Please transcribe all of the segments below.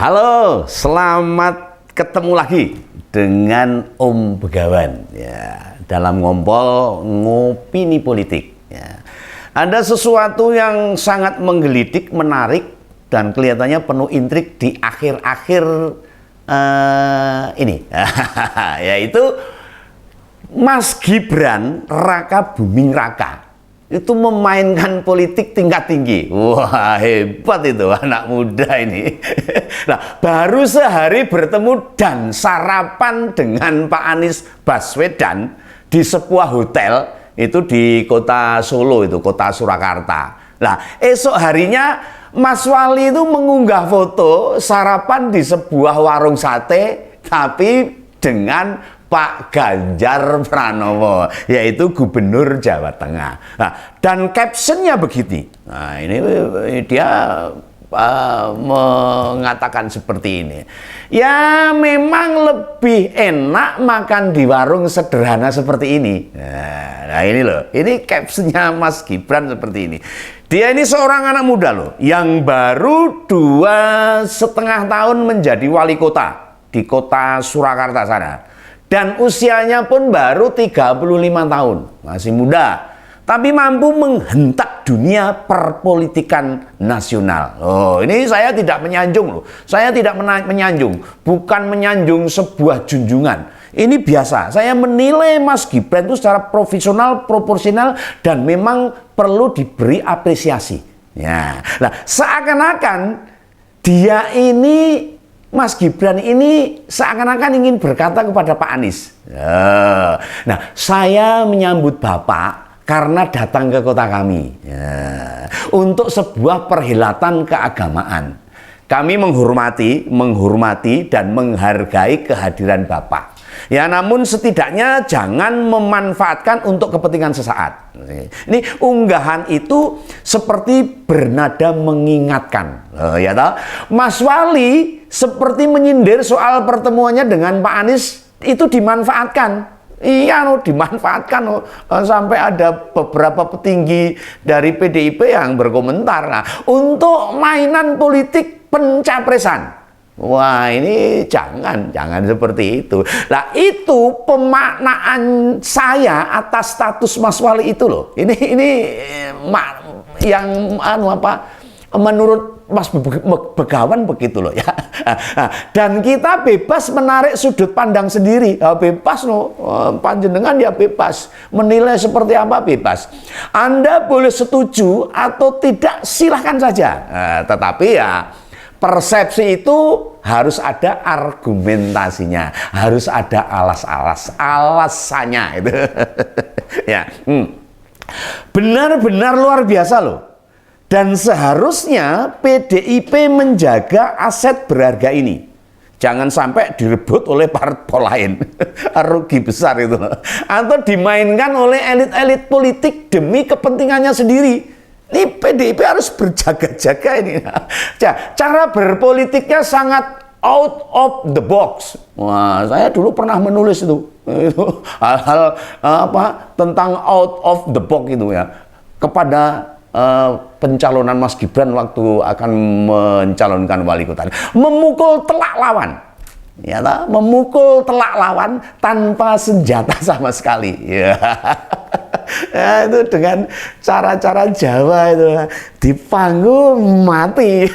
Halo, selamat ketemu lagi dengan Om Begawan ya, dalam ngompol ngopini politik ya. Ada sesuatu yang sangat menggelitik, menarik, dan kelihatannya penuh intrik di akhir-akhir ini yaitu Mas Gibran Raka Buming Raka itu memainkan politik tingkat tinggi. Wah, hebat itu anak muda ini. Nah, baru sehari bertemu dan sarapan dengan Pak Anies Baswedan di sebuah hotel itu di kota Solo, itu kota Surakarta. Nah, esok harinya Mas Wali itu mengunggah foto sarapan di sebuah warung sate tapi dengan Pak Ganjar Pranowo, yaitu Gubernur Jawa Tengah. Nah, dan captionnya begini. Nah, ini dia mengatakan seperti ini. Ya, memang lebih enak makan di warung sederhana seperti ini. Nah, ini loh. Ini captionnya Mas Gibran seperti ini. Dia ini seorang anak muda loh, yang baru 2,5 tahun menjadi wali kota di kota Surakarta sana. Dan usianya pun baru 35 tahun, masih muda, tapi mampu menghentak dunia perpolitikan nasional. Oh, ini saya tidak menyanjung loh, saya tidak menyanjung, bukan menyanjung sebuah junjungan. Ini biasa, saya menilai Mas Gibran itu secara profesional, proporsional, dan memang perlu diberi apresiasi. Ya, nah seakan-akan dia ini Mas Gibran ini seakan-akan ingin berkata kepada Pak Anies. Nah, saya menyambut Bapak karena datang ke kota kami untuk sebuah perhelatan keagamaan. Kami menghormati dan menghargai kehadiran Bapak. Ya, namun setidaknya jangan memanfaatkan untuk kepentingan sesaat. Ini unggahan itu seperti bernada mengingatkan. Ya toh? Mas Wali seperti menyindir soal pertemuannya dengan Pak Anies itu dimanfaatkan. Iya, dimanfaatkan sampai ada beberapa petinggi dari PDIP yang berkomentar untuk mainan politik pencapresan. Wah, ini jangan seperti itu. Nah, itu pemaknaan saya atas status Mas Wali itu loh. Ini yang menurut Mas Begawan begitu loh ya. Dan kita bebas menarik sudut pandang sendiri. Bebas loh, panjenengan ya bebas. Menilai seperti apa bebas. Anda boleh setuju atau tidak, silahkan saja. Tetapi ya persepsi itu harus ada argumentasinya, harus ada alasannya itu. Ya, benar-benar luar biasa loh. Dan seharusnya PDIP menjaga aset berharga ini. Jangan sampai direbut oleh parpol lain. Rugi besar itu. Atau dimainkan oleh elit-elit politik demi kepentingannya sendiri. Ini PDIP harus berjaga-jaga ini. Cara berpolitiknya sangat out of the box. Wah, saya dulu pernah menulis itu hal-hal tentang out of the box itu ya, kepada pencalonan Mas Gibran waktu akan mencalonkan wali kota. Memukul telak lawan. Ya, memukul telak lawan tanpa senjata sama sekali. Ya. Ya, itu dengan cara-cara Jawa itu di panggung mati.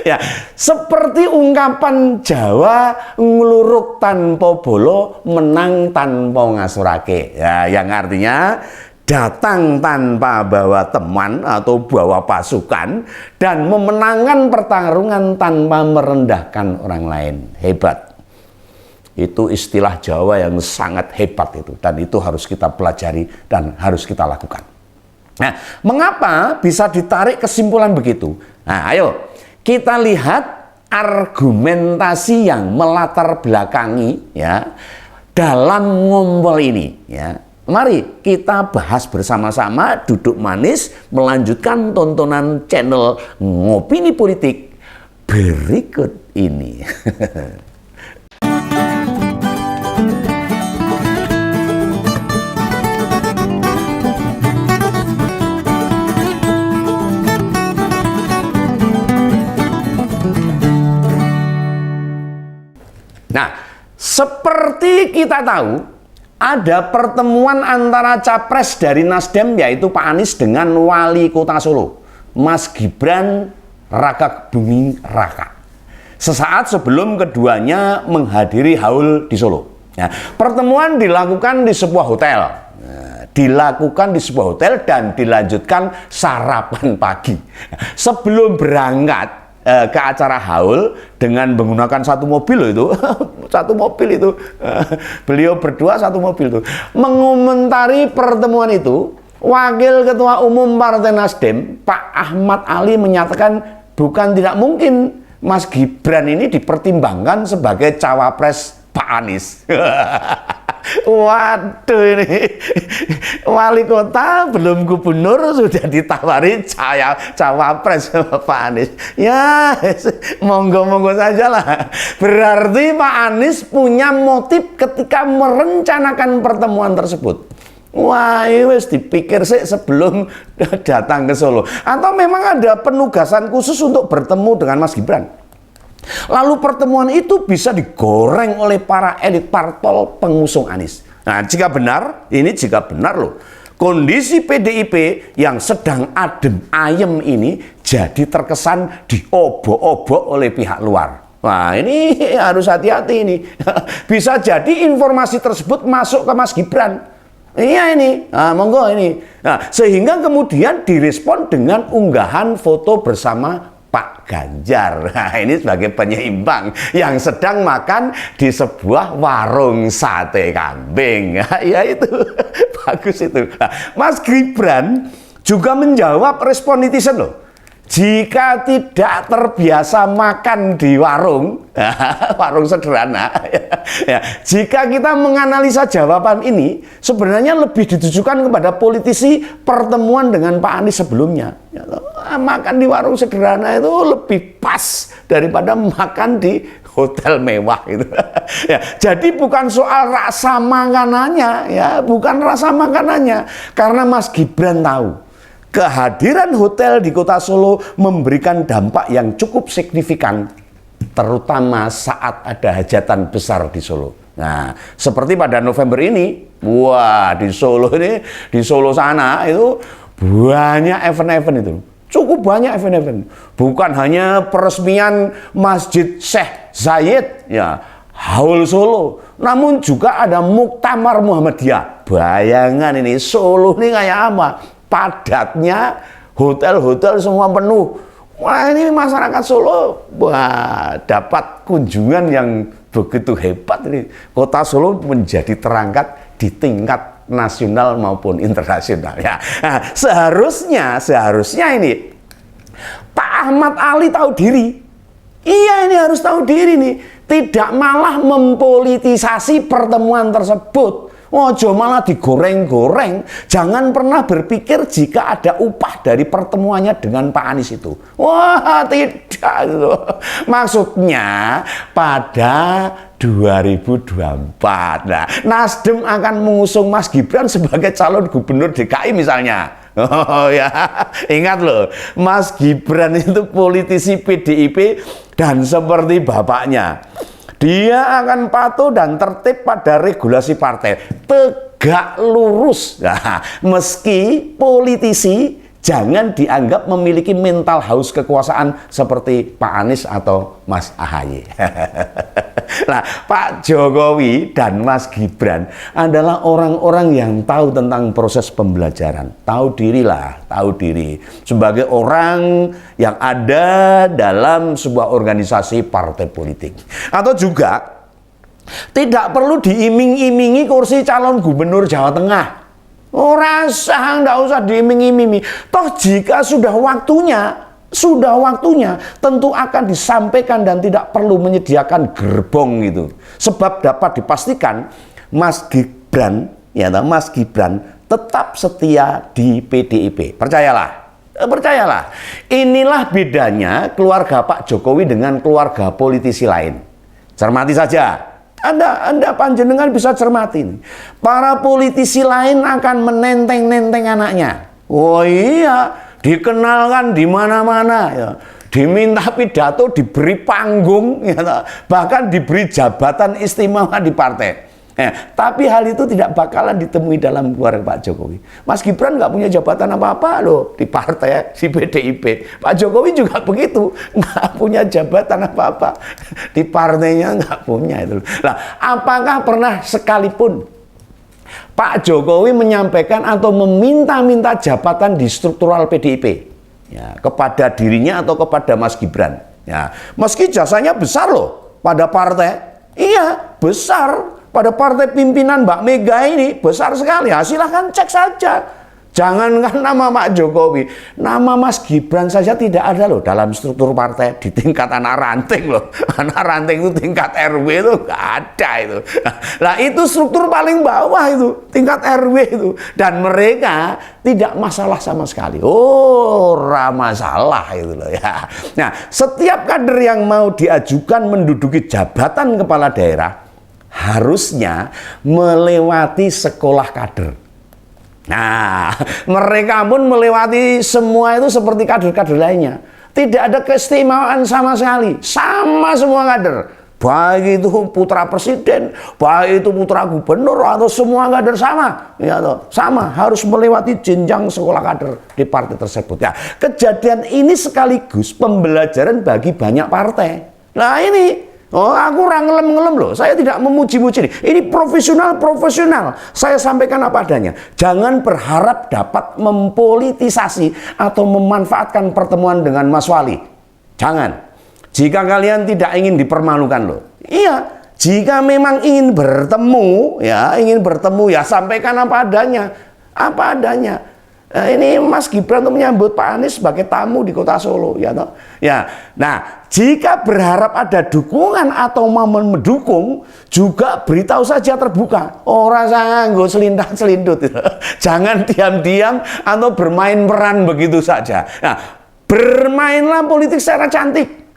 Ya, seperti ungkapan Jawa, ngluruk tanpa bolo, menang tanpa ngasurake. Ya, yang artinya datang tanpa bawa teman atau bawa pasukan dan memenangkan pertarungan tanpa merendahkan orang lain. Hebat. Itu istilah Jawa yang sangat hebat itu, dan itu harus kita pelajari dan harus kita lakukan. Nah, mengapa bisa ditarik kesimpulan begitu? Nah, ayo kita lihat argumentasi yang melatar belakangi ya dalam ngompol ini ya. Mari kita bahas bersama-sama, duduk manis, melanjutkan tontonan channel Ngopini Politik berikut ini. Nah, seperti kita tahu, ada pertemuan antara capres dari Nasdem yaitu Pak Anies dengan Wali Kota Solo, Mas Gibran Raka Buming Raka. Sesaat sebelum keduanya menghadiri haul di Solo. Nah, pertemuan dilakukan di sebuah hotel. Dan dilanjutkan sarapan pagi. Sebelum berangkat ke acara haul dengan menggunakan satu mobil itu, beliau berdua satu mobil itu, mengomentari pertemuan itu. Wakil Ketua Umum Partai Nasdem, Pak Ahmad Ali menyatakan bukan tidak mungkin Mas Gibran ini dipertimbangkan sebagai cawapres Pak Anies. Waduh, ini wali kota belum gubernur sudah ditawari cawapres sama Pak Anies. Ya, monggo-monggo saja lah. Berarti Pak Anies punya motif ketika merencanakan pertemuan tersebut. Wah, wes dipikir sih sebelum datang ke Solo. Atau memang ada penugasan khusus untuk bertemu dengan Mas Gibran. Lalu pertemuan itu bisa digoreng oleh para elit parpol pengusung Anies. Nah, jika benar loh, kondisi PDIP yang sedang adem ayem ini jadi terkesan diobok-obok oleh pihak luar. Wah, ini harus hati-hati ini. Bisa jadi informasi tersebut masuk ke Mas Gibran. Iya ini, monggo ini. Nah, sehingga kemudian direspon dengan unggahan foto bersama Pak Ganjar. Nah, ini sebagai penyeimbang yang sedang makan di sebuah warung sate kambing. Ya itu, bagus itu. Nah, Mas Gibran juga menjawab respon netizen loh. Jika tidak terbiasa makan di warung, warung sederhana, ya, jika kita menganalisa jawaban ini, sebenarnya lebih ditujukan kepada politisi pertemuan dengan Pak Anies sebelumnya. Ya, makan di warung sederhana itu lebih pas daripada makan di hotel mewah itu. Ya, jadi bukan soal rasa makanannya, ya, bukan rasa makanannya, karena Mas Gibran tahu kehadiran hotel di Kota Solo memberikan dampak yang cukup signifikan, terutama saat ada hajatan besar di Solo. Nah, seperti pada November ini, wah di Solo ini, di Solo sana itu banyak event-event itu. Cukup banyak event-event. Bukan hanya peresmian Masjid Syekh Zayed, ya, Haul Solo, namun juga ada Muktamar Muhammadiyah. Bayangan ini Solo ini kayak apa? Padatnya, hotel-hotel semua penuh. Wah, ini masyarakat Solo, wah, dapat kunjungan yang begitu hebat ini. Kota Solo menjadi terangkat di tingkat nasional maupun internasional. Ya, nah, seharusnya ini Pak Ahmad Ali tahu diri. Iya, ini harus tahu diri nih, tidak malah mempolitisasi pertemuan tersebut. Ojo malah digoreng-goreng. Jangan pernah berpikir jika ada upah dari pertemuannya dengan Pak Anies itu. Wah, tidak. Maksudnya pada 2024. Nah, Nasdem akan mengusung Mas Gibran sebagai calon gubernur DKI misalnya. Oh ya, ingat loh, Mas Gibran itu politisi PDIP dan seperti bapaknya, dia akan patuh dan tertib pada regulasi partai, tegak lurus. Nah, meski politisi, jangan dianggap memiliki mental haus kekuasaan seperti Pak Anies atau Mas AHY. Nah, Pak Jokowi dan Mas Gibran adalah orang-orang yang tahu tentang proses pembelajaran. Tahu dirilah, tahu diri. Sebagai orang yang ada dalam sebuah organisasi partai politik. Atau juga tidak perlu diiming-imingi kursi calon gubernur Jawa Tengah. Oh, rasa nggak usah diiming-imingi. Toh jika sudah waktunya, tentu akan disampaikan dan tidak perlu menyediakan gerbong itu. Sebab dapat dipastikan Mas Gibran tetap setia di PDIP. Percayalah. Inilah bedanya keluarga Pak Jokowi dengan keluarga politisi lain. Cermati saja. Anda panjenengan bisa cermati. Para politisi lain akan menenteng-nenteng anaknya. Oh iya, dikenalkan di mana-mana ya. diminta pidato, diberi panggung, ya, bahkan diberi jabatan istimewa di partai. Tapi hal itu tidak bakalan ditemui dalam keluarga Pak Jokowi. Mas Gibran nggak punya jabatan apa-apa loh di partai, di PDIP. Pak Jokowi juga begitu, nggak punya jabatan apa-apa di partainya, nggak punya itu. Nah, apakah pernah sekalipun Pak Jokowi menyampaikan atau meminta-minta jabatan di struktural PDIP, ya, kepada dirinya atau kepada Mas Gibran? Ya, meski jasanya besar loh pada partai, iya besar. Pada partai pimpinan Mbak Mega ini besar sekali. Ya, silahkan cek saja. Jangankan nama Pak Jokowi, nama Mas Gibran saja tidak ada loh dalam struktur partai di tingkat anak ranting loh. Anak ranting itu tingkat RW itu nggak ada itu. Nah itu struktur paling bawah itu, tingkat RW itu. Dan mereka tidak masalah sama sekali. Oh, masalah itu loh ya. Nah, setiap kader yang mau diajukan menduduki jabatan kepala daerah harusnya melewati sekolah kader. Nah, mereka pun melewati semua itu seperti kader-kader lainnya. Tidak ada keistimewaan sama sekali. Sama semua kader. Baik itu putra presiden, baik itu putra gubernur, atau semua kader sama. Ya, sama, harus melewati jenjang sekolah kader di partai tersebut. Ya, kejadian ini sekaligus pembelajaran bagi banyak partai. Nah ini, oh, aku orang ngelem-ngelem loh. Saya tidak memuji-muji nih. Ini profesional. Saya sampaikan apa adanya. Jangan berharap dapat mempolitisasi atau memanfaatkan pertemuan dengan Mas Wali. Jangan. Jika kalian tidak ingin dipermalukan loh. Iya, jika memang ingin bertemu ya sampaikan apa adanya. Apa adanya. Nah, ini Mas Gibran untuk menyambut Pak Anies sebagai tamu di kota Solo, ya toh. Ya, nah jika berharap ada dukungan atau mau mendukung, juga beritahu saja terbuka. Orang saya nggak selindut. Jangan diam-diam atau bermain peran begitu saja. Nah, bermainlah politik secara cantik,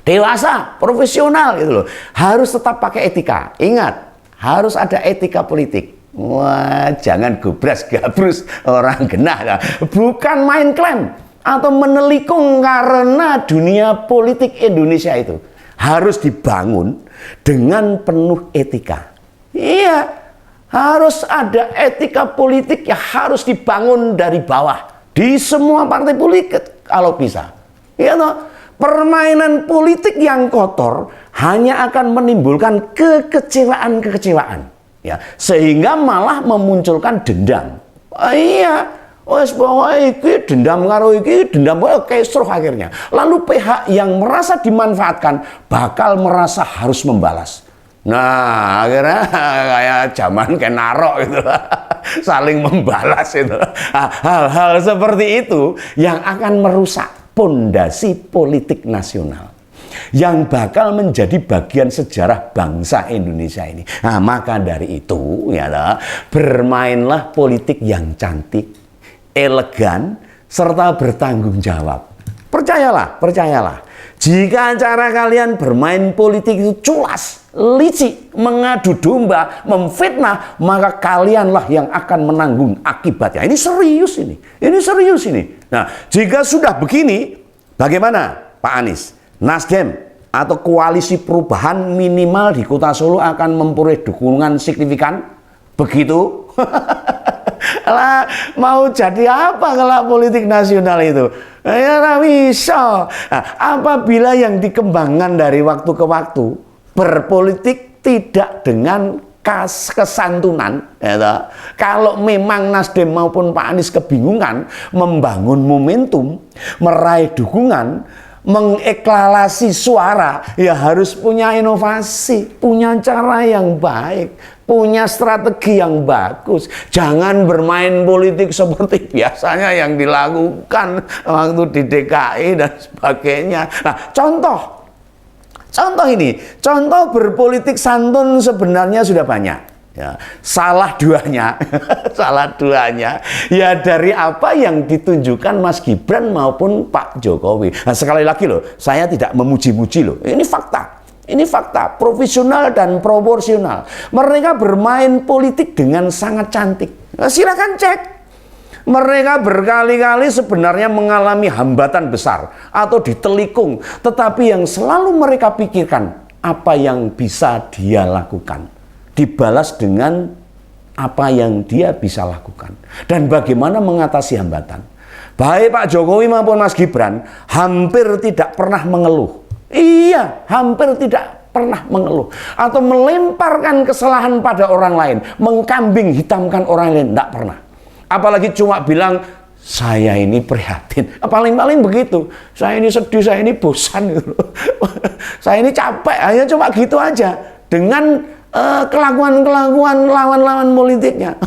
dewasa, profesional gitu loh. Harus tetap pakai etika. Ingat, harus ada etika politik. Wah, jangan gobras-gabrus orang genah. Bukan main klaim atau menelikung, karena dunia politik Indonesia itu harus dibangun dengan penuh etika. Iya, harus ada etika politik yang harus dibangun dari bawah di semua partai politik kalau bisa. Iya toh? Permainan politik yang kotor hanya akan menimbulkan kekecewaan. Ya, sehingga malah memunculkan dendam. Iya, wes bahwa iki dendam karo iki, dendam kesruh akhirnya. Lalu pihak yang merasa dimanfaatkan bakal merasa harus membalas. Nah, akhirnya kayak zaman Kenarok gitu. Saling membalas itu. Hal-hal seperti itu yang akan merusak pondasi politik nasional, yang bakal menjadi bagian sejarah bangsa Indonesia ini. Nah, maka dari itu, ya, bermainlah politik yang cantik, elegan, serta bertanggung jawab. Percayalah. Jika cara kalian bermain politik itu culas, licik, mengadu domba, memfitnah, maka kalianlah yang akan menanggung akibatnya. Ini serius ini. Nah, jika sudah begini, bagaimana Pak Anies? Nasdem atau koalisi perubahan minimal di kota Solo akan memperoleh dukungan signifikan? Begitu? Lah, mau jadi apa kalau politik nasional itu? Ya nggak bisa. Nah, apabila yang dikembangkan dari waktu ke waktu, berpolitik tidak dengan kesantunan, ya, kalau memang Nasdem maupun Pak Anies kebingungan membangun momentum, meraih dukungan, mengeklalasi suara, ya harus punya inovasi, punya cara yang baik, punya strategi yang bagus. Jangan bermain politik seperti biasanya yang dilakukan waktu di DKI dan sebagainya. Nah, contoh ini, contoh berpolitik santun sebenarnya sudah banyak. Ya, salah duanya ya dari apa yang ditunjukkan Mas Gibran maupun Pak Jokowi. Nah, sekali lagi loh, saya tidak memuji-muji loh. Ini fakta profesional dan proporsional. Mereka bermain politik dengan sangat cantik. Nah, silakan cek. Mereka berkali-kali sebenarnya mengalami hambatan besar atau ditelikung, tetapi yang selalu mereka pikirkan apa yang bisa dia lakukan, dibalas dengan apa yang dia bisa lakukan dan bagaimana mengatasi hambatan. Baik Pak Jokowi maupun Mas Gibran hampir tidak pernah mengeluh. Iya, hampir tidak pernah mengeluh atau melemparkan kesalahan pada orang lain, mengkambing hitamkan orang lain, tidak pernah. Apalagi cuma bilang, saya ini prihatin. Paling-paling begitu. Saya ini sedih, saya ini bosan. Saya ini capek. Hanya cuma gitu aja. Dengan kelakuan-kelakuan lawan-lawan politiknya.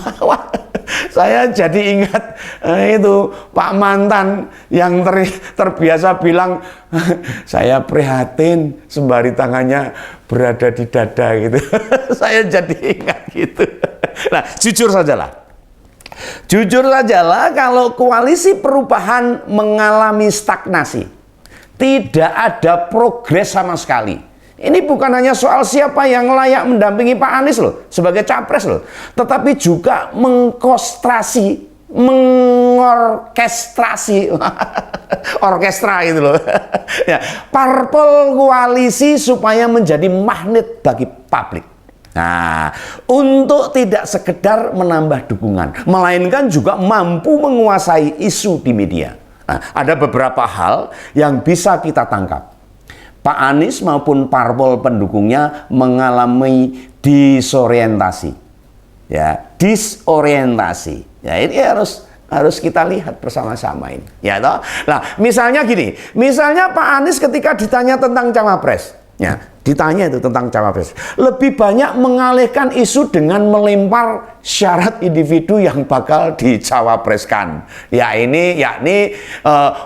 Saya jadi ingat itu Pak mantan yang terbiasa bilang, saya prihatin sembari tangannya berada di dada gitu. Saya jadi ingat gitu. Nah, jujur sajalah kalau koalisi perubahan mengalami stagnasi, tidak ada progres sama sekali. Ini bukan hanya soal siapa yang layak mendampingi Pak Anies loh sebagai capres loh, tetapi juga mengorkestrasi orkestra gitu loh. Ya, parpol koalisi supaya menjadi magnet bagi publik. Nah, untuk tidak sekedar menambah dukungan, melainkan juga mampu menguasai isu di media. Nah, ada beberapa hal yang bisa kita tangkap. Pak Anies maupun parpol pendukungnya mengalami disorientasi. Ya, disorientasi. Ya, ini harus kita lihat bersama-sama ini. Ya, toh? Nah, misalnya gini, misalnya Pak Anies ketika ditanya tentang cawapres, ya, ditanya itu tentang cawapres, lebih banyak mengalihkan isu dengan melempar syarat individu yang bakal dicawapreskan. Ya, ini yakni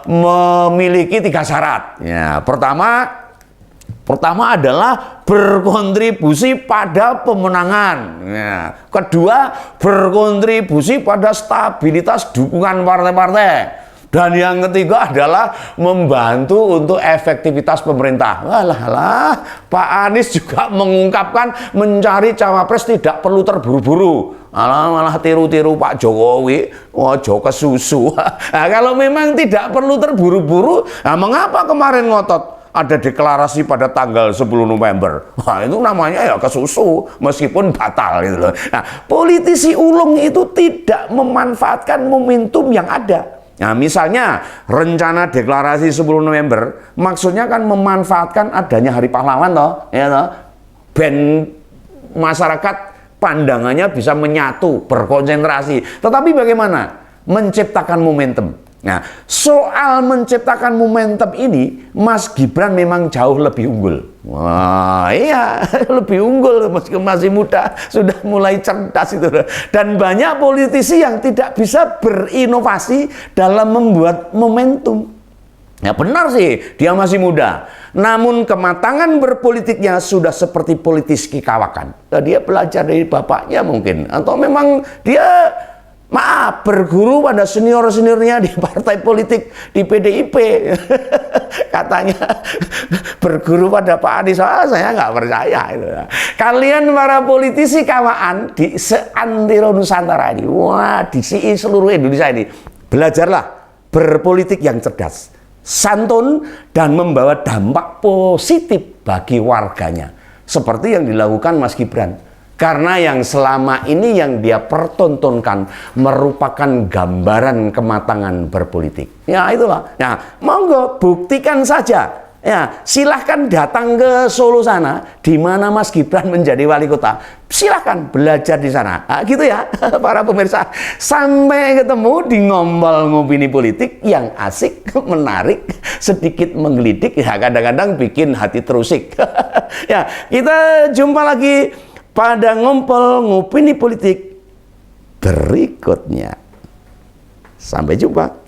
memiliki 3 syarat. Ya, pertama adalah berkontribusi pada pemenangan. Ya. Kedua, berkontribusi pada stabilitas dukungan partai-partai. Dan yang ketiga adalah membantu untuk efektivitas pemerintah. Walah, Pak Anies juga mengungkapkan mencari cawapres tidak perlu terburu-buru. Malah tiru-tiru Pak Jokowi, ojo kesusu. Nah, kalau memang tidak perlu terburu-buru, nah mengapa kemarin ngotot ada deklarasi pada tanggal 10 November. Wah, itu namanya ya kesusu, meskipun batal gitu loh. Nah, politisi ulung itu tidak memanfaatkan momentum yang ada. Nah, misalnya rencana deklarasi 10 November, maksudnya kan memanfaatkan adanya Hari Pahlawan toh, ya toh. Ben masyarakat pandangannya bisa menyatu, berkonsentrasi. Tetapi bagaimana? Menciptakan momentum. Nah, soal menciptakan momentum ini, Mas Gibran memang jauh lebih unggul. Wah, iya, lebih unggul meskipun masih muda, sudah mulai cerdas itu. Dan banyak politisi yang tidak bisa berinovasi dalam membuat momentum. Ya benar sih, dia masih muda. Namun kematangan berpolitiknya sudah seperti politis Kawakan. Nah, dia belajar dari bapaknya mungkin, atau memang dia berguru pada senior-seniornya di partai politik di PDIP. Katanya berguru pada Pak Anies. Saya nggak percaya itu. Kalian para politisi kawan di seantero Nusantara ini, wah, di seluruh Indonesia ini, belajarlah berpolitik yang cerdas, santun, dan membawa dampak positif bagi warganya, seperti yang dilakukan Mas Gibran. Karena yang selama ini yang dia pertontonkan merupakan gambaran kematangan berpolitik. Ya itulah. Nah, monggo buktikan saja. Ya, silahkan datang ke Solo sana, di mana Mas Gibran menjadi wali kota. Silahkan belajar di sana. Nah, gitu ya, para pemirsa. Sampai ketemu di ngombol ngopini politik yang asik, menarik, sedikit menggelidik, ya kadang-kadang bikin hati terusik. Ya, kita jumpa lagi pada ngompol ngopini politik berikutnya. Sampai jumpa.